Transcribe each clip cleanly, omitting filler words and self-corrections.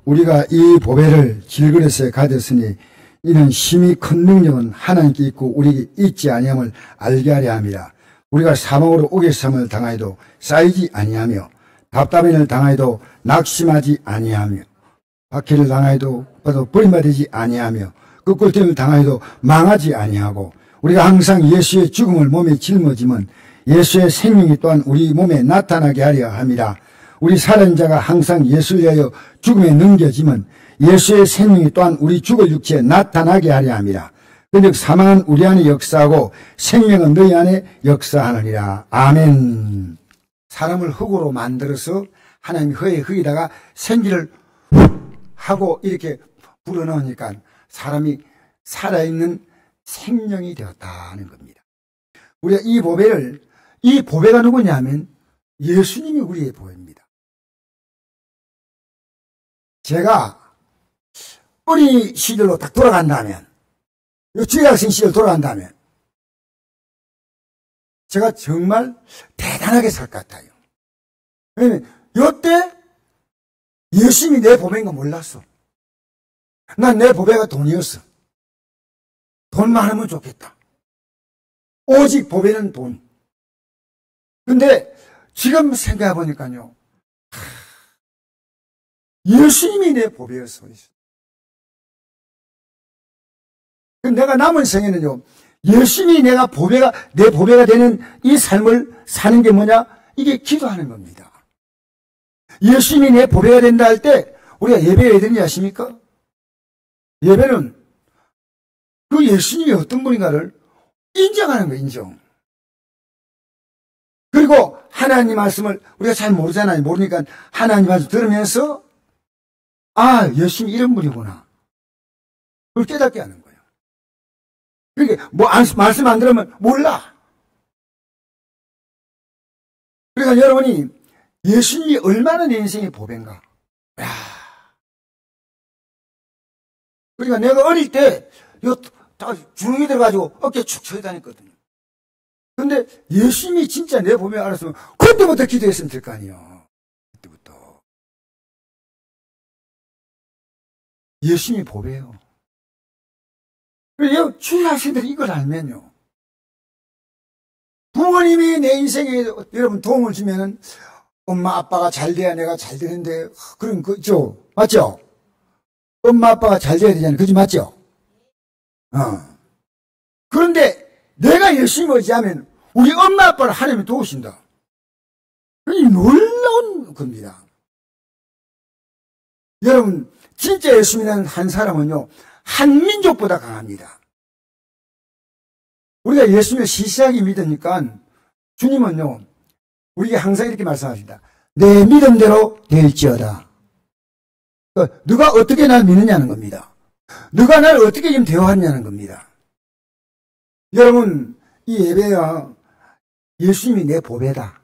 우리가 이 보배를 질그릇에 가졌으니 이는 심히 큰 능력은 하나님께 있고 우리에게 있지 아니함을 알게 하려 함이라. 우리가 사망으로 우겨쌈을 당하여도 쌓이지 아니하며 답답함을 당하여도 낙심하지 아니하며 박해를 당하여도 버림받지 아니하며 끄꿀림을 당하여도 망하지 아니하고 우리가 항상 예수의 죽음을 몸에 짊어지면 예수의 생명이 또한 우리 몸에 나타나게 하려 함이라. 우리 살아있는 자가 항상 예수를 위하여 죽음에 넘겨지면 예수의 생명이 또한 우리 죽을 육체에 나타나게 하려 함이라. 그즉 사망은 우리 안에 역사하고 생명은 너희 안에 역사하느니라. 아멘. 사람을 흙으로 만들어서 하나님이 흙에다가 생기를 하고 이렇게 불어넣으니까 사람이 살아있는 생명이 되었다는 겁니다. 우리가 이 보배가 누구냐면 예수님이 우리의 보배입니다. 제가 어린 시절로 딱 돌아간다면, 중학생 시절 돌아간다면, 제가 정말 대단하게 살 것 같아요. 왜냐면, 이때 예수님이 내 보배인 거 몰랐어. 난 내 보배가 돈이었어. 돈 많으면 좋겠다. 오직 보배는 돈. 근데 지금 생각해 보니까요, 예수님이 내 보배였어. 내가 남은 생에는요, 예수님이 내 보배가 되는 이 삶을 사는 게 뭐냐? 이게 기도하는 겁니다. 예수님이 내 보배가 된다 할 때, 우리가 예배 왜 드리냐 아십니까? 예배는 그 예수님이 어떤 분인가를 인정하는 거예요, 인정. 그리고 하나님 말씀을 우리가 잘 모르잖아요. 모르니까 하나님 말씀 들으면서, 아, 예수님이 이런 분이구나. 그걸 깨닫게 하는 거예요. 그러니까 말씀 안 들으면 몰라. 그러니까 여러분이 예수님이 얼마나 내 인생의 보배인가. 야. 그러니까 내가 어릴 때 주눅이 들어가지고 어깨에 축 처져 다녔거든요. 근데 예수님이 진짜 내 보배 알았으면 그때부터 기도했으면 될 거 아니에요. 그때부터. 예수님이 보배예요. 그래서 주일 학생들이 이걸 알면요. 부모님이 내 인생에 여러분 도움을 주면은 엄마 아빠가 잘 돼야 내가 잘 되는데 그런 거죠. 맞죠? 엄마 아빠가 잘 돼야 되잖아요. 그지 맞죠? 그런데 내가 열심히 의지하면 우리 엄마 아빠를 하나님이 도우신다. 이 놀라운 겁니다. 여러분 진짜 예수 믿는 한 사람은요 한 민족보다 강합니다. 우리가 예수님을 시시하게 믿으니까 주님은요 우리에게 항상 이렇게 말씀하십니다. 내 믿음대로 될지어다. 너가 어떻게 날 믿느냐는 겁니다. 너가 날 어떻게 지금 대화하느냐는 겁니다. 여러분 이 예배야 예수님이 내 보배다.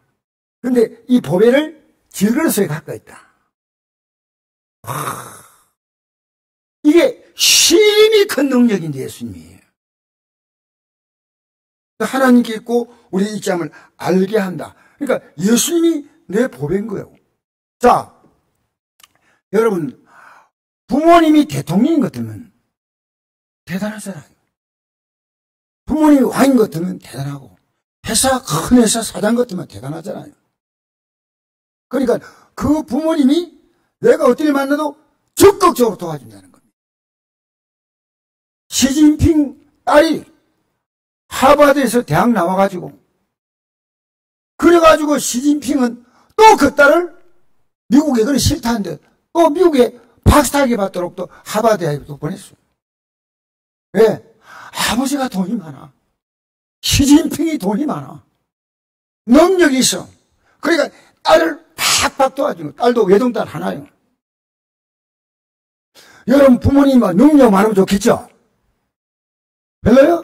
그런데 이 보배를 질그릇에 갖고 있다. 이게 심히 큰 능력인데 예수님이 하나님께 있고 우리 입장을 알게 한다. 그러니까 예수님이 내 보배인 거예요. 자, 여러분 부모님이 대통령인 것 같으면 대단하잖아요. 부모님이 왕인 것 같으면 대단하고 큰 회사 사장 같으면 대단하잖아요. 그러니까 그 부모님이 내가 어떻게 만나도 적극적으로 도와준다는 겁니다. 시진핑 딸이 하버드에서 대학 나와가지고 그래가지고 시진핑은 또 그 딸을 미국에 그래 싫다는데 또 미국에 박사학위 받도록 또 하버드에 또 보냈어요. 왜? 아버지가 돈이 많아. 시진핑이 돈이 많아. 능력이 있어. 그러니까 딸을 팍팍 도와주는 딸도 외동딸 하나요. 여러분 부모님은 능력 많으면 좋겠죠? 별로요?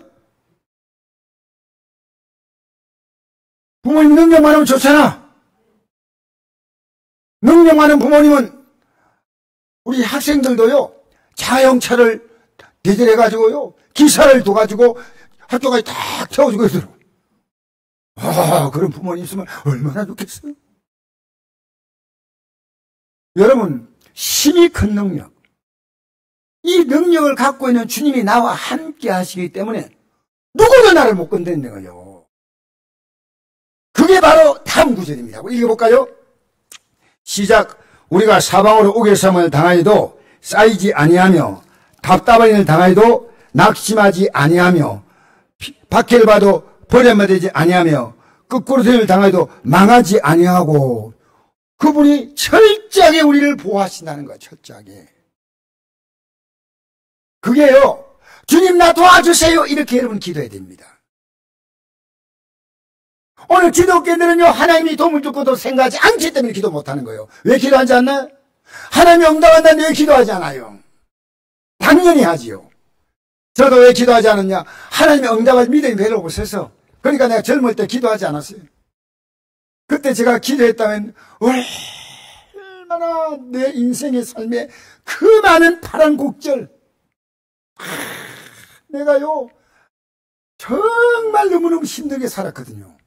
부모님 능력 많으면 좋잖아. 능력 많은 부모님은 우리 학생들도요 자동차를 대절해가지고요 기사를 둬가지고 학교까지 딱 태워주고 있더라고. 그런 부모님 있으면 얼마나 좋겠어요. 여러분 심히 큰 능력. 이 능력을 갖고 있는 주님이 나와 함께 하시기 때문에 누구도 나를 못 건드리는 거예요. 그게 바로 다음 구절입니다. 읽어볼까요? 시작. 우리가 사방으로 우겨쌈을 당하여도 쌓이지 아니하며 답답한 일을 당하여도 낙심하지 아니하며 박해를 봐도 버림받지 아니하며 거꾸로들을 당하여도 망하지 아니하고 그분이 철저하게 우리를 보호하신다는 거예요. 철저하게. 그게요. 주님 나 도와주세요. 이렇게 여러분 기도해야 됩니다. 오늘 기독교인들은요. 하나님이 도움을 주고도 생각하지 않기 때문에 기도 못하는 거예요. 왜 기도하지 않나요? 하나님이 응답한다는데 왜 기도하지 않아요? 당연히 하지요. 저도 왜 기도하지 않았냐? 하나님이 응답할 믿음이 별로 없어서. 그러니까 내가 젊을 때 기도하지 않았어요. 그때 제가 기도했다면 얼마나 내 인생의 삶에 그 많은 파란 곡절 내가요 정말 너무너무 힘들게 살았거든요.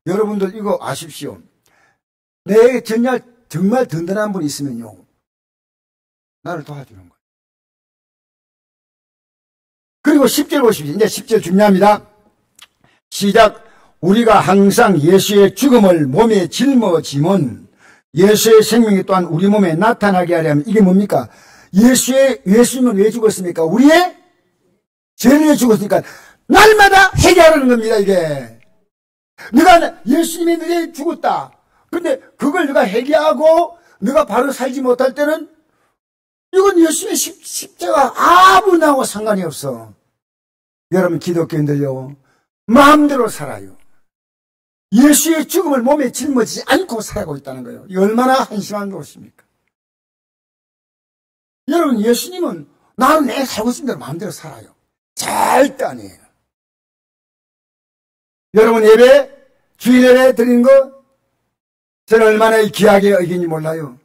여러분들 이거 아십시오. 내 정말 든든한 분이 있으면요 나를 도와주는 거예요. 그리고 10절 보십시오. 이제 10절 중요합니다. 시작. 우리가 항상 예수의 죽음을 몸에 짊어짐은 예수의 생명이 또한 우리 몸에 나타나게 하려면 이게 뭡니까? 예수님은 왜 죽었습니까? 우리의 죄를 위해 죽었으니까 날마다 회개하라는 겁니다. 이게 네가 예수님이 너에 죽었다. 근데 그걸 네가 회개하고 네가 바로 살지 못할 때는 이건 예수의 십자가 아무나하고 상관이 없어. 여러분 기독교인들요 마음대로 살아요. 예수의 죽음을 몸에 짊어지지 않고 살아가고 있다는 거예요. 얼마나 한심한 것입니까? 여러분 예수님은 나는 내 살고 싶은 대로 마음대로 살아요. 절대 아니에요. 여러분 예배 주일 예배 드리는 거 저는 얼마나 귀하게 여기는지 몰라요.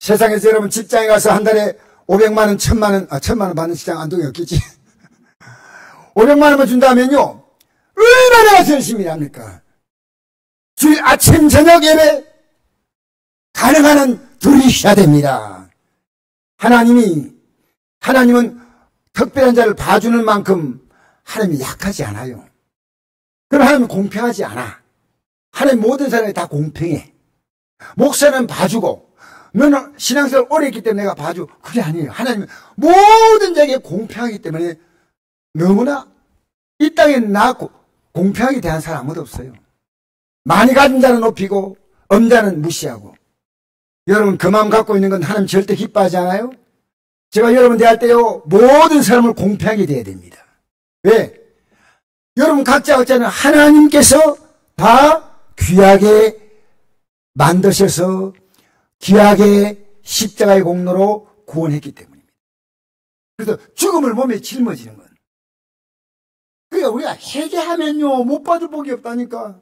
세상에서 여러분 직장에 가서 한 달에 500만 원, 1000만 원 받는 직장 안동에 없겠지. 500만 원만 준다면요 얼마나 열심히 합니까? 주일 아침 저녁 예배 가능한 한 드리셔야 됩니다. 하나님은 특별한 자를 봐주는 만큼 하나님이 약하지 않아요. 그럼 하나님은 공평하지 않아. 하나님 모든 사람이 다 공평해. 목사는 봐주고 너는 신앙생활 오래 했기 때문에 내가 봐줘. 그게 아니에요. 하나님은 모든 자에게 공평하기 때문에 너무나 이 땅에 나왔고 공평하게 대한 사람 아무도 없어요. 많이 가진 자는 높이고 없는 자는 무시하고. 여러분 그 마음 갖고 있는 건 하나님 절대 기뻐하지 않아요? 제가 여러분 대할 때요 모든 사람을 공평하게 대해야 됩니다. 왜? 여러분 각자는 하나님께서 다 귀하게 만드셔서 귀하게 십자가의 공로로 구원했기 때문입니다. 그래서 죽음을 몸에 짊어지는 건 그러니까 우리가 회개하면요 못 받을 복이 없다니까.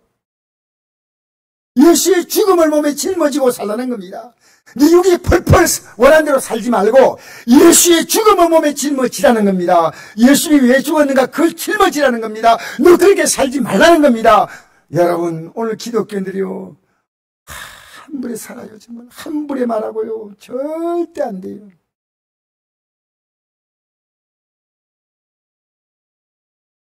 예수의 죽음을 몸에 짊어지고 살라는 겁니다. 네 육이 펄펄 원하는 대로 살지 말고 예수의 죽음을 몸에 짊어지라는 겁니다. 예수님이 왜 죽었는가 그걸 짊어지라는 겁니다. 너 그렇게 살지 말라는 겁니다. 여러분 오늘 기독교인들이요 함부로 살아요. 정말 함부로 말하고요 절대 안 돼요.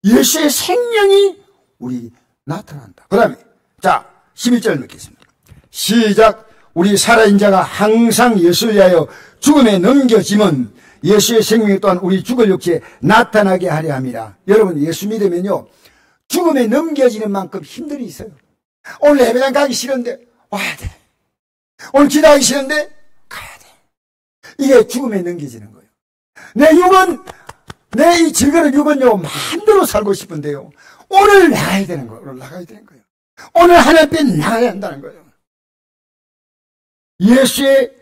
예수의 생명이 우리 나타난다. 그 다음에 자 11절 읽겠습니다. 시작. 우리 살아있는 자가 항상 예수를 위하여 죽음에 넘겨짐은 예수의 생명이 또한 우리 죽을 육체에 나타나게 하려 함이라. 여러분 예수 믿으면요 죽음에 넘겨지는 만큼 힘들이 있어요. 오늘 예배당 가기 싫은데 와야 돼. 오늘 기도하기 싫은데 가야 돼. 이게 죽음에 넘겨지는 거예요. 내 육은 내 이 질그릇 육은요 마음대로 살고 싶은데요 오늘 나가야 되는 거예요. 오늘 나가야 되는 거예요. 오늘 하나님 앞에 나가야 한다는 거예요. 예수의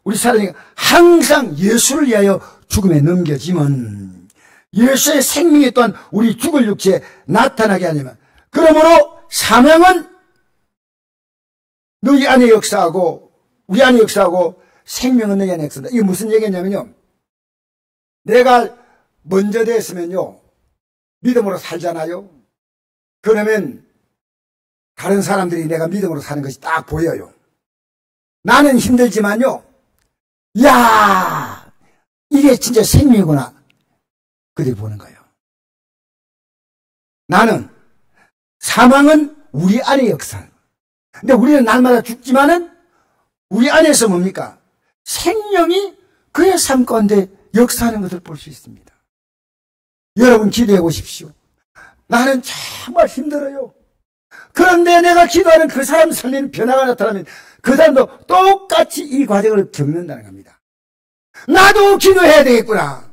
우리 사람이 항상 예수를 위하여 죽음에 넘겨지면 예수의 생명이 또한 우리 죽을 육체에 나타나게 하려면 그러므로 사명은 너희 안에 역사하고 우리 안에 역사하고 생명은 너희 안에 역사한다. 이게 무슨 얘기냐면요 내가 먼저 됐으면요 믿음으로 살잖아요. 그러면 다른 사람들이 내가 믿음으로 사는 것이 딱 보여요. 나는 힘들지만요, 야, 이게 진짜 생명이구나. 그들이 보는 거예요. 나는, 사망은 우리 안의 역사. 근데 우리는 날마다 죽지만은 우리 안에서 뭡니까? 생명이 그의 삶 가운데 역사하는 것을 볼 수 있습니다. 여러분 기도해 보십시오. 나는 정말 힘들어요. 그런데 내가 기도하는 그 사람 살리는 변화가 나타나면 그 사람도 똑같이 이 과정을 겪는다는 겁니다. 나도 기도해야 되겠구나.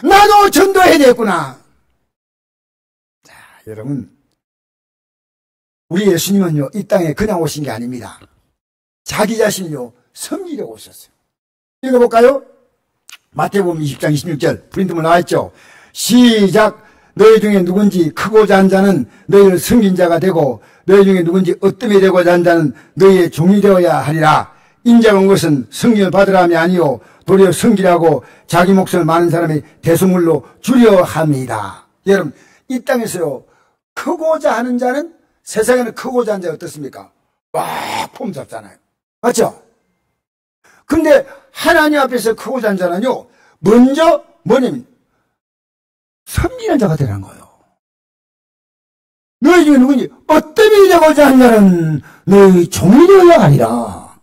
나도 전도해야 되겠구나. 자, 여러분, 우리 예수님은요, 이 땅에 그냥 오신 게 아닙니다. 자기 자신을요, 섬기려고 오셨어요. 읽어볼까요? 마태복음 20장 26절, 프린트물 나와있죠? 시작! 너희 중에 누군지 크고자 한 자는 너희를 섬긴 자가 되고, 너희 중에 누군지 어뜸이 되고자 한 자는 너희의 종이 되어야 하리라. 인자가 온 것은 섬김을 받으라 함이 아니요 도리어 섬기라고 자기 목숨을 많은 사람의 대속물로 주려 합니다. 여러분, 이 땅에서요, 크고자 하는 자는, 세상에는 크고자 하는 자가 어떻습니까? 막 폼 잡잖아요. 맞죠? 근데 하나님 앞에서 크고자 하는 자는요, 먼저 뭐냐면 섬기는 자가 되라는 거예요. 너희 중에 누구니 어떠이 되고자 하는 자는 너희 종이 되어야 하리라.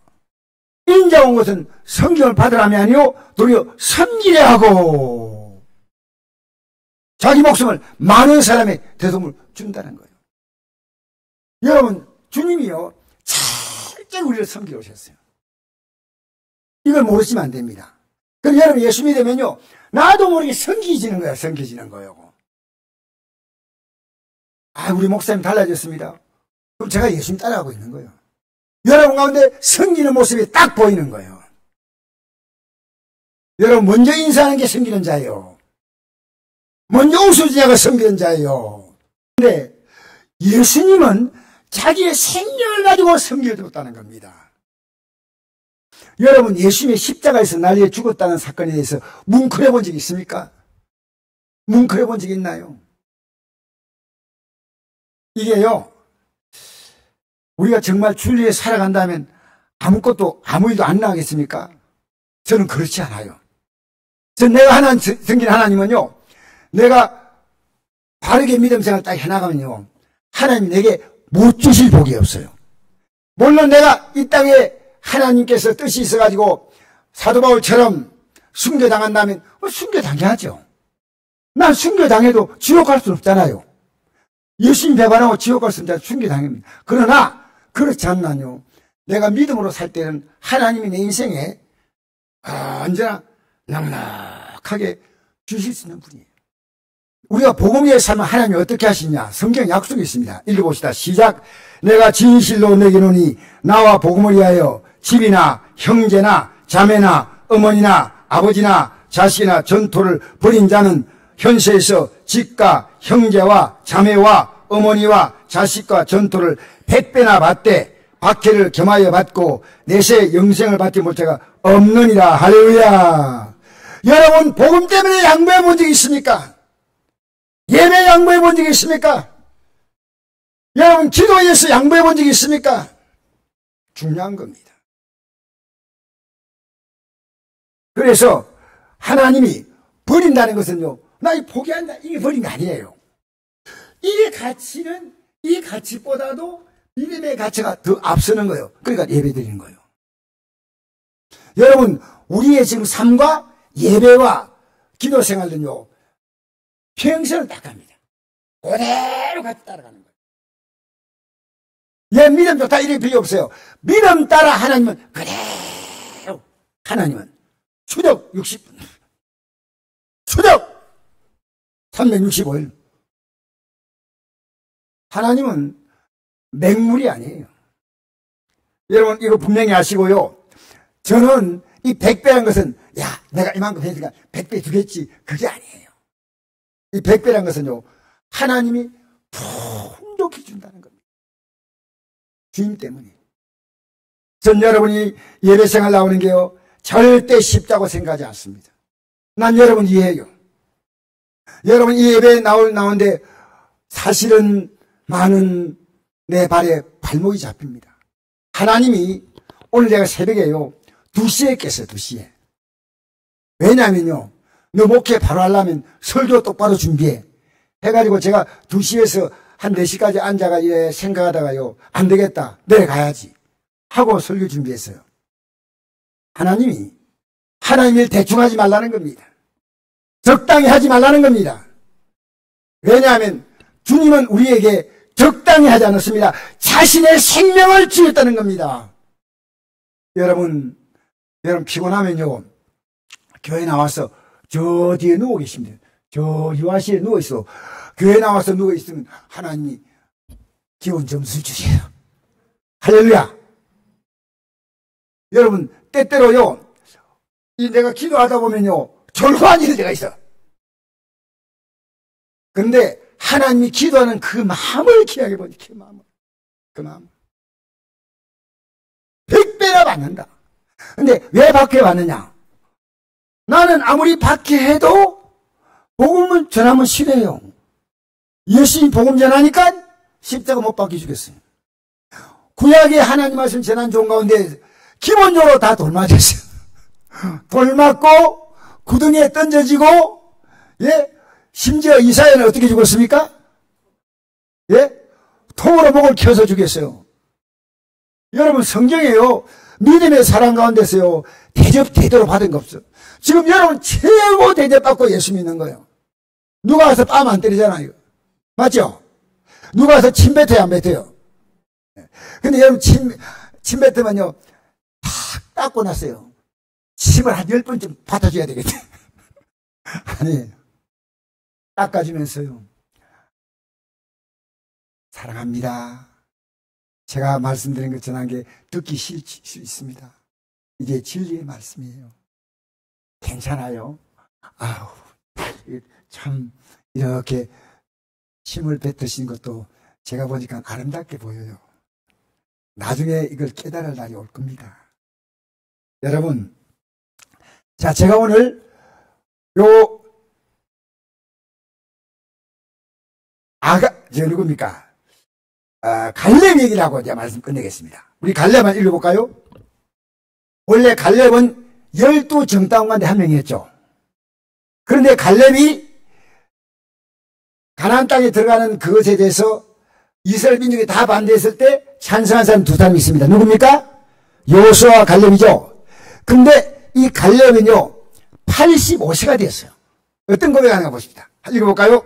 인자 온 것은 섬김을 받으라함이 아니요 도리어 섬기려 하고 자기 목숨을 많은 사람의 대속을 준다는 거예요. 여러분, 주님이요 철저히 우리를 섬기러 오셨어요. 이걸 모르시면 안 됩니다. 그럼 여러분, 예수 믿으면요, 나도 모르게 섬기지는 거야. 섬기지는 거요. 아, 우리 목사님 달라졌습니다. 그럼 제가 예수님 따라가고 있는 거예요. 여러분 가운데 섬기는 모습이 딱 보이는 거예요. 여러분, 먼저 인사하는 게 섬기는 자예요. 먼저 웃어주는 자가 섬기는 자예요. 그런데 예수님은 자기의 생명을 가지고 섬겨줬다는 겁니다. 여러분, 예수님의 십자가에서 날려 죽었다는 사건에 대해서 뭉클해 본 적이 있습니까? 뭉클해 본 적이 있나요? 이게요, 우리가 정말 진리에 살아간다면 아무것도, 아무 일도 안 나가겠습니까? 저는 그렇지 않아요. 내가 하나님, 섬기는 하나님은요, 내가 바르게 믿음 생활 딱 해나가면요, 하나님 내게 못 주실 복이 없어요. 물론 내가 이 땅에 하나님께서 뜻이 있어가지고 사도 바울처럼 순교당한다면 순교당해야죠. 난 순교당해도 지옥 갈 수는 없잖아요. 열심히 배반하고 지옥 갈 수는 없잖아요. 순교당합니다. 그러나 그렇지 않나요? 내가 믿음으로 살 때는 하나님이 내 인생에 언제나 넉넉하게 주실 수 있는 분이에요. 우리가 복음 위에 살면 하나님이 어떻게 하시냐? 성경 약속이 있습니다. 읽어봅시다. 시작. 내가 진실로 내기노니 나와 복음을 위하여 집이나 형제나 자매나 어머니나 아버지나 자식이나 전토를 벌인 자는 현세에서 집과 형제와 자매와 어머니와 자식과 전토를 100배나 받되 박해를 겸하여 받고 내세 영생을 받지 못해가 없느니라. 할렐루야. 여러분, 복음 때문에 양보해 본 적이 있습니까? 예배 양보해 본 적이 있습니까? 여러분, 기도에 의해서 양보해 본 적이 있습니까? 중요한 겁니다. 그래서 하나님이 버린다는 것은요, 나 이 포기한다, 이게 버린 게 아니에요. 이 가치는, 이 가치보다도 믿음의 가치가 더 앞서는 거예요. 그러니까 예배 드리는 거예요. 여러분, 우리의 지금 삶과 예배와 기도 생활은요, 평생을 딱 갑니다. 그대로 같이 따라가는 거예요. 예, 믿음 좋다 이럴 필요 없어요. 믿음 따라 하나님은 그대로, 하나님은 추적 60분, 추적 365일. 하나님은 맹물이 아니에요. 여러분, 이거 분명히 아시고요. 저는 이 100배라는 것은, 야, 내가 이만큼 했으니까 100배 주겠지, 그게 아니에요. 이 100배라는 것은요, 하나님이 풍족히 준다는 겁니다. 주님 때문에. 전 여러분이 예배 생활 나오는 게요, 절대 쉽다고 생각하지 않습니다. 난 여러분 이해해요. 여러분 이 예배에 나오는데 사실은 많은 내 발에 발목이 잡힙니다. 하나님이 오늘 내가 새벽에요 2시에 깼어요. 2시에. 왜냐면요 너 목회 바로 하려면 설교 똑바로 준비해 해가지고 제가 2시에서 한 4시까지 앉아가 이래 생각하다가요 안 되겠다 내려가야지 하고 설교 준비했어요. 하나님이 하나님 일 대충 하지 말라는 겁니다. 적당히 하지 말라는 겁니다. 왜냐하면 주님은 우리에게 적당히 하지 않았습니다. 자신의 생명을 주셨다는 겁니다. 여러분 피곤하면요 교회 나와서 저 뒤에 누워 계십니다. 저 유아실에 누워 있어. 교회 나와서 누워 있으면 하나님이 기본 점수 주세요. 할렐루야. 여러분 때때로요 내가 기도하다 보면요 절호한 일이 때가 있어. 그런데 하나님이 기도하는 그 마음을 기억해 보니 그 마음 100배나 받는다. 근데 왜 박해받느냐? 나는 아무리 박해해도 복음을 전하면 싫어요. 예수님 복음 전하니까 십자가 못 박혀 죽였어요. 구약의 하나님 말씀 전한 종 가운데 기본적으로 다 돌맞았어요. 돌맞고 구덩이에 던져지고 예? 심지어 이사야는 어떻게 죽었습니까? 예? 통으로 목을 켜서 죽였어요. 여러분 성경에요 믿음의 사람 가운데서요 대접 제대로 받은 거 없어. 지금 여러분 최고 대접받고 예수 믿는 거예요. 누가 와서 뺨 안 때리잖아요. 맞죠? 누가 와서 침 뱉어요 안 뱉어요? 근데 여러분 침 뱉으면요 탁 닦고 났어요. 침을 한 10번쯤 받아줘야 되겠다. 아니 닦아주면서요 사랑합니다. 제가 말씀드린 것 전한 게 듣기 싫을 수 있습니다. 이게 진리의 말씀이에요. 괜찮아요. 아우 참 이렇게 침을 뱉으신 것도 제가 보니까 아름답게 보여요. 나중에 이걸 깨달을 날이 올 겁니다. 여러분 자 제가 오늘 저 누굽니까? 갈렙 얘기를 하고 이제 말씀 끝내겠습니다. 우리 갈렙 한번 읽어볼까요? 원래 갈렙은 12정당 가운데 한 명이었죠. 그런데 갈렙이 가나안 땅에 들어가는 그것에 대해서 이스라엘 민족이 다 반대했을 때 찬성한 사람 두 사람이 있습니다. 누굽니까? 여호수아와 갈렙이죠. 근데 이 갈렙은요 85세가 되었어요. 어떤 고백하는가 보십니다. 읽어볼까요?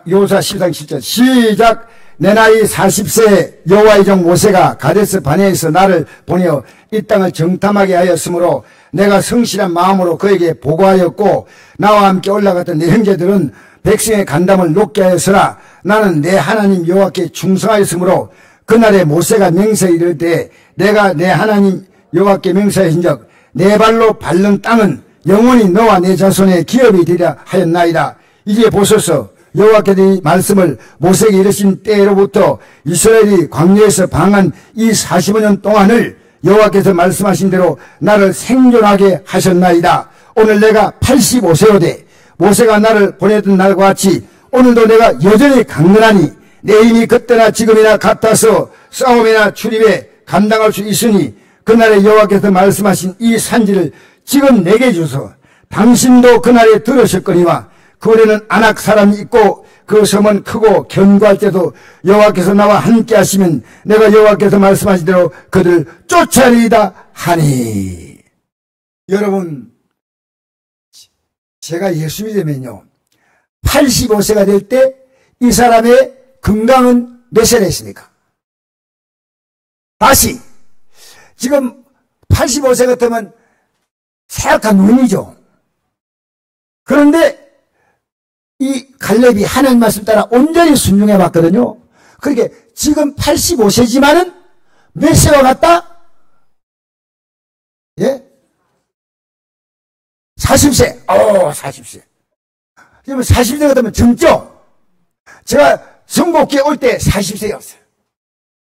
여호수아 12장 7절 시작. 내 나이 40세 여호와의 종 모세가 가데스 바네에서 나를 보내어 이 땅을 정탐하게 하였으므로 내가 성실한 마음으로 그에게 보고하였고 나와 함께 올라갔던 내 형제들은 백성의 간담을 높게 하였으나 나는 내 하나님 여호와께 충성하였으므로 그날에 모세가 맹세에 이를 때 내가 내 하나님 여호와께 맹세하신즉 내 발로 밟는 땅은 영원히 너와 내 자손의 기업이 되리라 하였나이다. 이제 보소서 여호와께서 이 말씀을 모세에게 이르신 때로부터 이스라엘이 광야에서 방한 이 45년 동안을 여호와께서 말씀하신 대로 나를 생존하게 하셨나이다. 오늘 내가 85세로되 모세가 나를 보내던 날과 같이 오늘도 내가 여전히 강건하니 내 힘이 그때나 지금이나 같아서 싸움이나 출입에 감당할 수 있으니 그날에 여호와께서 말씀하신 이 산지를 지금 내게 주소. 당신도 그날에 들으셨거니와 그에는 아낙 사람이 있고 그 섬은 크고 견고할 때도 여호와께서 나와 함께 하시면 내가 여호와께서 말씀하신 대로 그들을 쫓아내리다 하니. 여러분 제가 예수 믿으면요 85세가 될 때 이 사람의 건강은 몇 세나 있습니까? 다시 지금 85세 같으면 사약한 노인이죠. 그런데 이 갈렙이 하나님 말씀 따라 온전히 순종해 봤거든요. 그러니까 지금 85세지만은 몇 세와 같다? 예? 40세. 40세. 그러면 40세 같으면 젊죠? 제가 성복기에 올 때 40세였어요.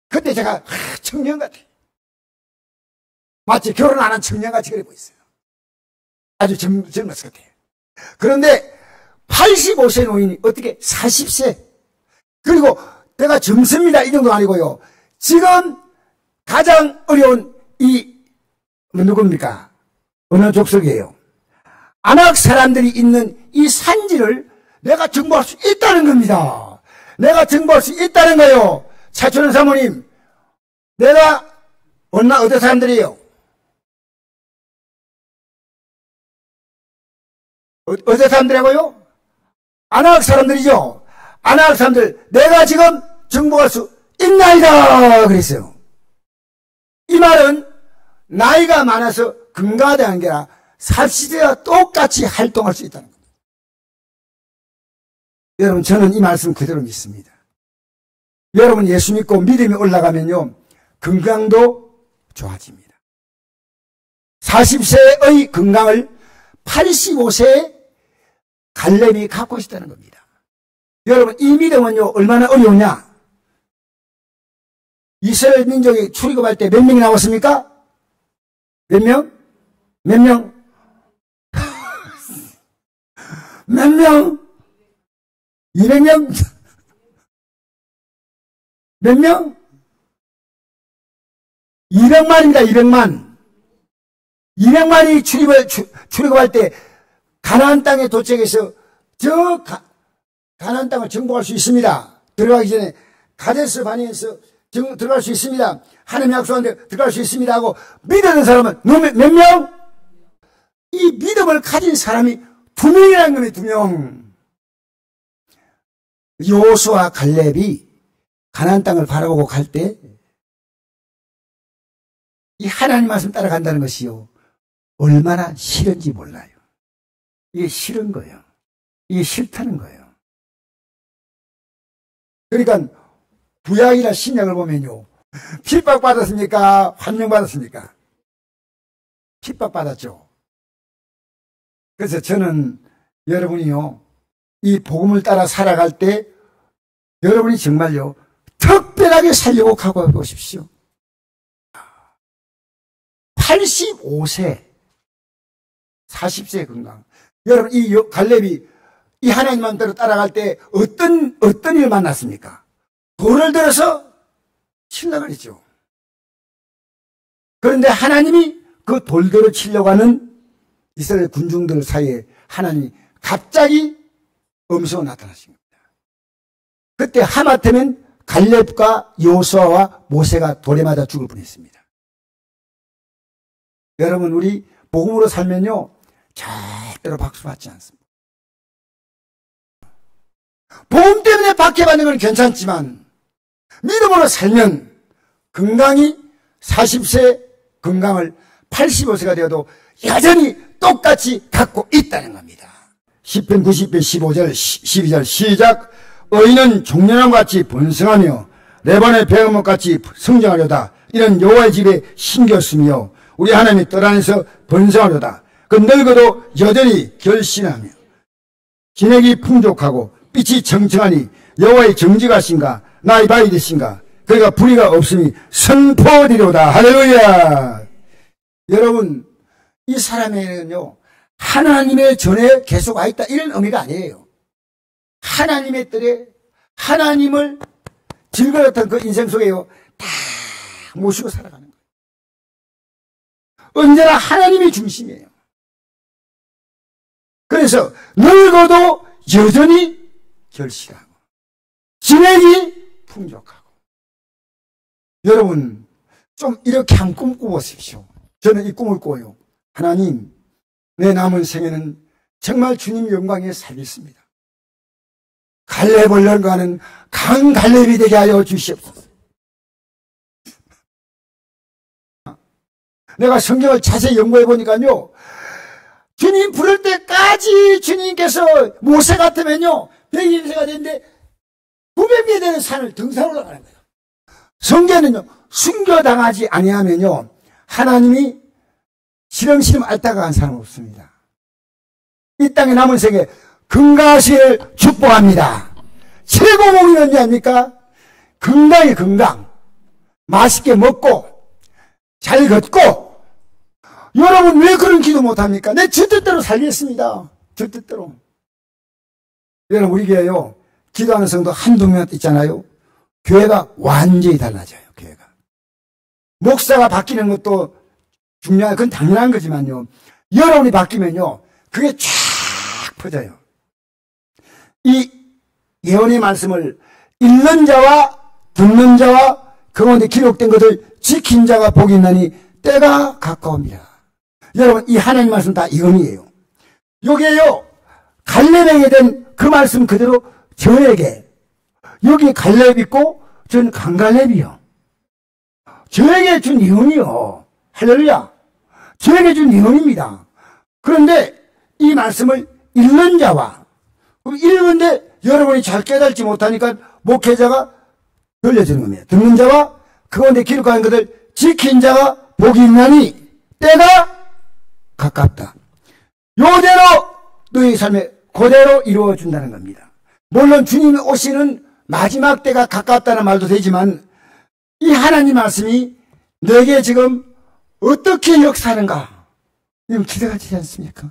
그때 제가 청년 같아. 마치 결혼 안 한 청년같이 그래 보였어요. 아주 젊었을 것 같아요. 그런데 85세 노인이 어떻게 40세 그리고 내가 젊습니다 이 정도 아니고요. 지금 가장 어려운 누굽니까? 어느 족속이에요? 아낙 사람들이 있는 이 산지를 내가 정복할 수 있다는 겁니다. 내가 정복할 수 있다는 거예요. 차춘원 사모님, 내가 어디 사람들이에요? 어디 사람들이라고요? 아낙 사람들이죠. 아낙 사람들, 내가 지금 정복할 수 있나이다 그랬어요. 이 말은 나이가 많아서 건강하다는 게 아니라 살시대와 똑같이 활동할 수 있다는 겁니다. 여러분, 저는 이 말씀 그대로 믿습니다. 여러분, 예수 믿고 믿음이 올라가면요, 건강도 좋아집니다. 40세의 건강을 85세의 갈렙이 갖고 있다는 겁니다. 여러분, 이 믿음은요, 얼마나 어려우냐? 이스라엘 민족이 출애굽할 때 몇 명이 나왔습니까? 몇 명? 몇 명? 몇 명? 200명? 몇 명? 200만입니다. 200만. 200만이 출애굽할 때 가나안 땅에 도착해서 가나안 땅을 정복할 수 있습니다. 들어가기 전에 가데스 바네아에서 들어갈 수 있습니다. 하나님 약속한 데 들어갈 수 있습니다 하고 믿는 사람은 몇 명? 이 믿음을 가진 사람이 2명이라는 겁니다. 2명. 여호수아와 갈렙이 가나안 땅을 바라보고 갈 때 이 하나님 말씀 따라간다는 것이요, 얼마나 싫은지 몰라요. 이게 싫은 거예요. 이게 싫다는 거예요. 그러니까 구약이나 신약을 보면요, 핍박받았습니까? 환영받았습니까? 핍박받았죠. 그래서 저는 여러분이요, 이 복음을 따라 살아갈 때 여러분이 정말요, 특별하게 살려고 각오해 보십시오. 85세, 40세 건강. 여러분, 이 갈렙이 이 하나님 마음대로 따라갈 때 어떤 일을 만났습니까? 돌을 들어서 치려고 했죠. 그런데 하나님이 그 돌들을 치려고 하는 이스라엘 군중들 사이에 하나님이 갑자기 음성으로 나타나신 겁니다. 그때 하마터면 갈렙과 여호수아와 모세가 돌에 맞아 죽을 뻔했습니다. 여러분, 우리 복음으로 살면요, 절대로 박수 받지 않습니다. 복음 때문에 박해받는 건 괜찮지만 믿음으로 살면 건강이 40세 건강을 85세가 되어도 여전히 똑같이 갖고 있다는 겁니다. 시편 90편 15절 12절 시작. 의인은 종려나무 같이 번성하며 레바논의 배은목 같이 성장하려다. 이는 여호와의 집에 신겼으며 우리 하나님의 뜰 안에서 번성하려다. 그 늙어도 여전히 결신하며 진액이 풍족하고 빛이 청청하니 여호와의 정직하신가 나의 바위 되신가 그러니까 불의가 없으니 선포되리로다. 할렐루야. 여러분, 이 사람에는요, 하나님의 전에 계속 와 있다 이런 의미가 아니에요. 하나님의 뜰에 하나님을 즐거웠던 그 인생 속에요, 다 모시고 살아가는 거예요. 언제나 하나님이 중심이에요. 그래서 늙어도 여전히 결실하고 진액이 풍족하고. 여러분, 좀 이렇게 한 꿈 꾸보십시오. 저는 이 꿈을 꿔요. 하나님, 내 남은 생에는 정말 주님 영광에 살겠습니다. 갈렙을 열거하는 강갈렙이 되게 하여 주시옵소서. 내가 성경을 자세히 연구해 보니까요, 주님 부를 때까지 주님께서 모세 같으면요 120세가 됐는데 900개 되는 산을 등산 올라가는 거예요. 성경에는요, 순교당하지 아니하면요 하나님이 시름시름 앓다가 간 사람 없습니다. 이 땅에 남은 생에 건강하시길 축복합니다. 최고 복이 뭔지 아닙니까? 건강이 건강. 맛있게 먹고 잘 걷고. 여러분, 왜 그런 기도 못합니까? 내 저 뜻대로 살겠습니다. 저 뜻대로. 여러분, 우리 교회요, 기도하는 성도 한두 명 있잖아요. 교회가 완전히 달라져요. 교회가. 목사가 바뀌는 것도 중요한, 그건 당연한 거지만요. 여러분이 바뀌면요, 그게 쫙 퍼져요. 이 예언의 말씀을 읽는 자와 듣는 자와 그 가운데 기록된 것을 지킨 자가 복이 있나니 때가 가까웁니다. 여러분, 이 하나님 말씀 다 예언이에요. 여기에요, 갈렙에게 된 그 말씀 그대로 저에게, 여기 갈렙 있고 전 강갈렙이요. 저에게 준 예언이요. 할렐루야. 저에게 준 예언입니다. 그런데 이 말씀을 읽는 자와, 그럼 읽는데 여러분이 잘 깨달지 못하니까 목회자가 돌려주는 겁니다. 듣는 자와 그 가운데 기록한 것을 지킨 자가 복이 있나니 때가 가깝다. 요대로 너희 삶에 그대로 이루어준다는 겁니다. 물론 주님이 오시는 마지막 때가 가깝다는 말도 되지만 이 하나님 말씀이 내게 지금 어떻게 역사하는가, 이건 기대가 되지 않습니까?